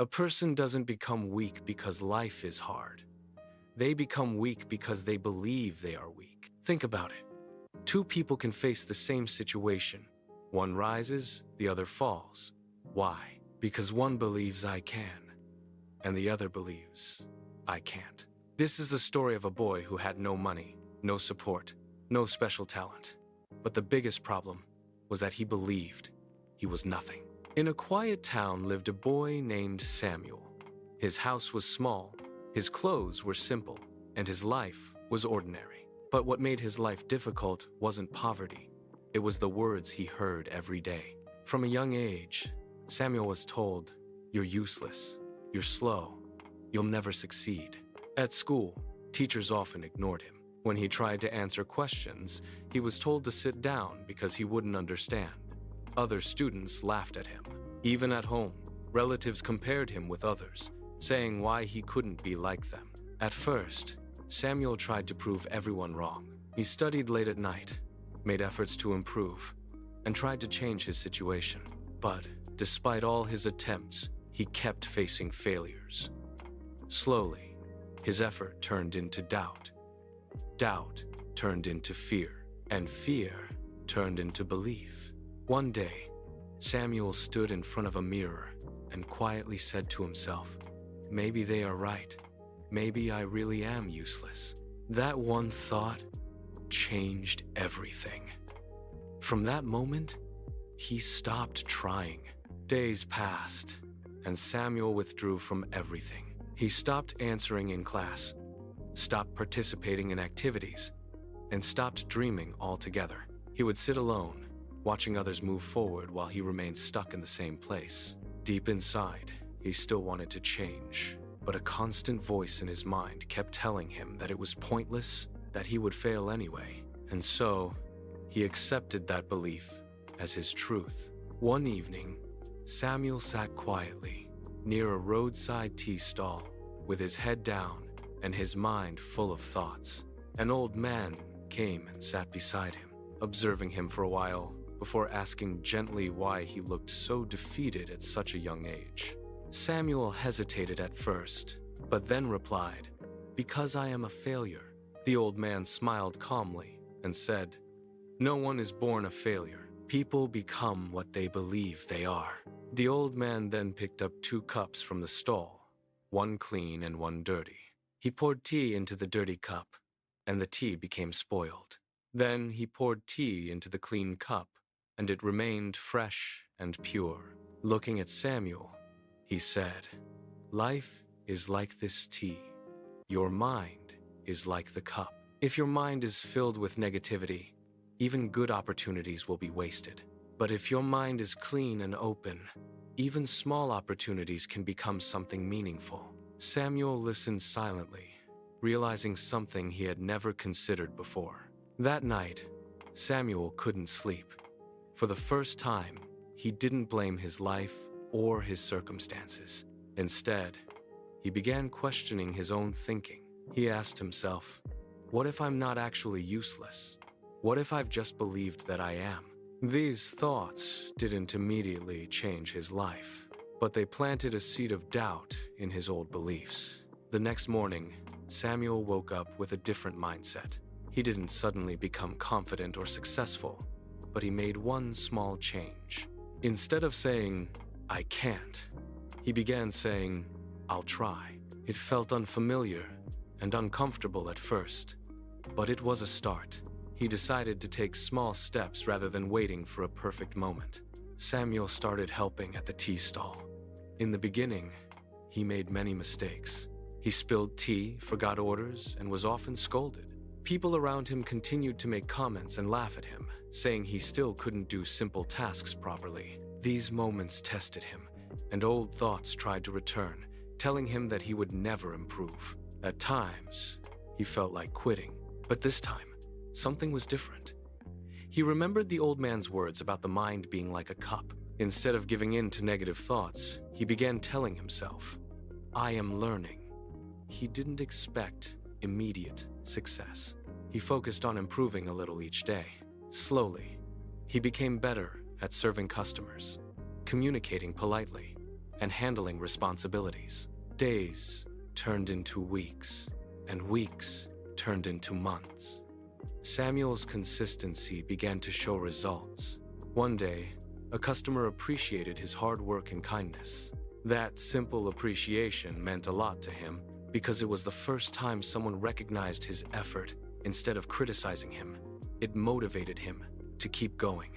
A person doesn't become weak because life is hard. They become weak because they believe they are weak. Think about it. Two people can face the same situation. One rises, the other falls. Why? Because one believes I can, and the other believes I can't. This is the story of a boy who had no money, no support, no special talent. But the biggest problem was that he believed he was nothing. In a quiet town lived a boy named Samuel. His house was small, his clothes were simple, and his life was ordinary. But what made his life difficult wasn't poverty. It was the words he heard every day. From a young age, Samuel was told, "You're useless, you're slow, you'll never succeed." At school, teachers often ignored him. When he tried to answer questions, he was told to sit down because he wouldn't understand. Other students laughed at him. Even at home, relatives compared him with others, saying why he couldn't be like them. At first, Samuel tried to prove everyone wrong. He studied late at night, made efforts to improve, and tried to change his situation. But despite all his attempts, he kept facing failures. Slowly, his effort turned into doubt. Doubt turned into fear, and fear turned into belief. One day, Samuel stood in front of a mirror and quietly said to himself, "Maybe they are right. Maybe I really am useless." That one thought changed everything. From that moment, he stopped trying. Days passed, and Samuel withdrew from everything. He stopped answering in class, stopped participating in activities, and stopped dreaming altogether. He would sit alone, watching others move forward while he remained stuck in the same place. Deep inside, he still wanted to change, but a constant voice in his mind kept telling him that it was pointless, that he would fail anyway. And so, he accepted that belief as his truth. One evening, Samuel sat quietly near a roadside tea stall with his head down and his mind full of thoughts. An old man came and sat beside him, observing him for a while before asking gently why he looked so defeated at such a young age. Samuel hesitated at first, but then replied, "Because I am a failure." The old man smiled calmly and said, "No one is born a failure. People become what they believe they are." The old man then picked up 2 cups from the stall, one clean and one dirty. He poured tea into the dirty cup, and the tea became spoiled. Then he poured tea into the clean cup, and it remained fresh and pure. Looking at Samuel, he said, "Life is like this tea. Your mind is like the cup. If your mind is filled with negativity, even good opportunities will be wasted. But if your mind is clean and open, even small opportunities can become something meaningful." Samuel listened silently, realizing something he had never considered before. That night, Samuel couldn't sleep. For the first time, he didn't blame his life or his circumstances. Instead, he began questioning his own thinking. He asked himself, "What if I'm not actually useless? What if I've just believed that I am?" These thoughts didn't immediately change his life, but they planted a seed of doubt in his old beliefs. The next morning, Samuel woke up with a different mindset. He didn't suddenly become confident or successful, but he made one small change. Instead of saying, "I can't," he began saying, "I'll try." It felt unfamiliar and uncomfortable at first, but it was a start. He decided to take small steps rather than waiting for a perfect moment. Samuel started helping at the tea stall. In the beginning, he made many mistakes. He spilled tea, forgot orders, and was often scolded. People around him continued to make comments and laugh at him, saying he still couldn't do simple tasks properly. These moments tested him, and old thoughts tried to return, telling him that he would never improve. At times, he felt like quitting, but this time, something was different. He remembered the old man's words about the mind being like a cup. Instead of giving in to negative thoughts, he began telling himself, "I am learning." He didn't expect immediate success. He focused on improving a little each day. Slowly, he became better at serving customers, communicating politely, and handling responsibilities. Days turned into weeks, and weeks turned into months. Samuel's consistency began to show results. One day, a customer appreciated his hard work and kindness. That simple appreciation meant a lot to him because it was the first time someone recognized his effort instead of criticizing him. It motivated him to keep going.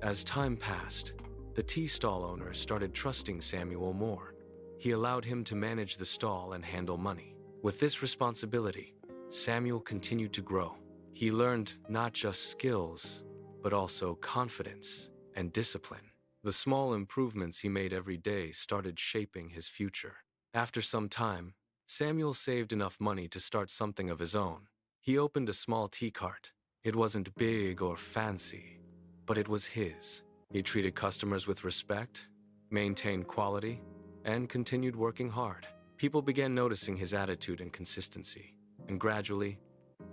As time passed, the tea stall owner started trusting Samuel more. He allowed him to manage the stall and handle money. With this responsibility, Samuel continued to grow. He learned not just skills, but also confidence and discipline. The small improvements he made every day started shaping his future. After some time, Samuel saved enough money to start something of his own. He opened a small tea cart. It wasn't big or fancy, but it was his. He treated customers with respect, maintained quality, and continued working hard. People began noticing his attitude and consistency, and gradually,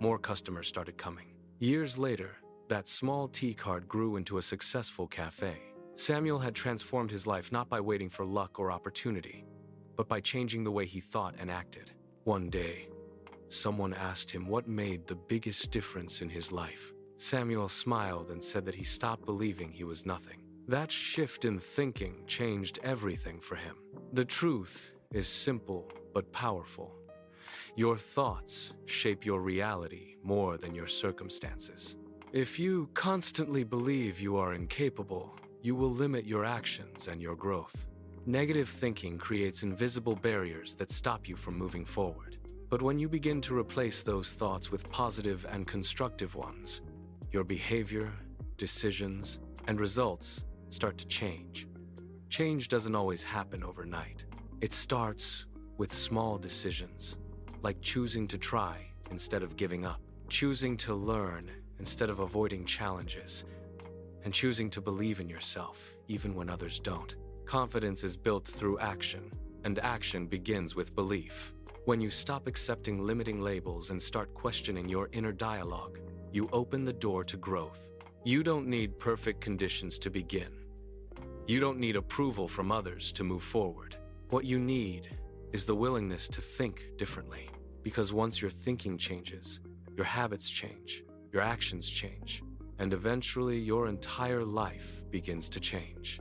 more customers started coming. Years later, that small tea cart grew into a successful cafe. Samuel had transformed his life not by waiting for luck or opportunity, but by changing the way he thought and acted. One day, someone asked him what made the biggest difference in his life. Samuel smiled and said that he stopped believing he was nothing. That shift in thinking changed everything for him. The truth is simple but powerful. Your thoughts shape your reality more than your circumstances. If you constantly believe you are incapable, you will limit your actions and your growth. Negative thinking creates invisible barriers that stop you from moving forward. But when you begin to replace those thoughts with positive and constructive ones, your behavior, decisions, and results start to change. Change doesn't always happen overnight. It starts with small decisions, like choosing to try instead of giving up, choosing to learn instead of avoiding challenges, and choosing to believe in yourself even when others don't. Confidence is built through action, and action begins with belief. When you stop accepting limiting labels and start questioning your inner dialogue, you open the door to growth. You don't need perfect conditions to begin. You don't need approval from others to move forward. What you need is the willingness to think differently. Because once your thinking changes, your habits change, your actions change, and eventually your entire life begins to change.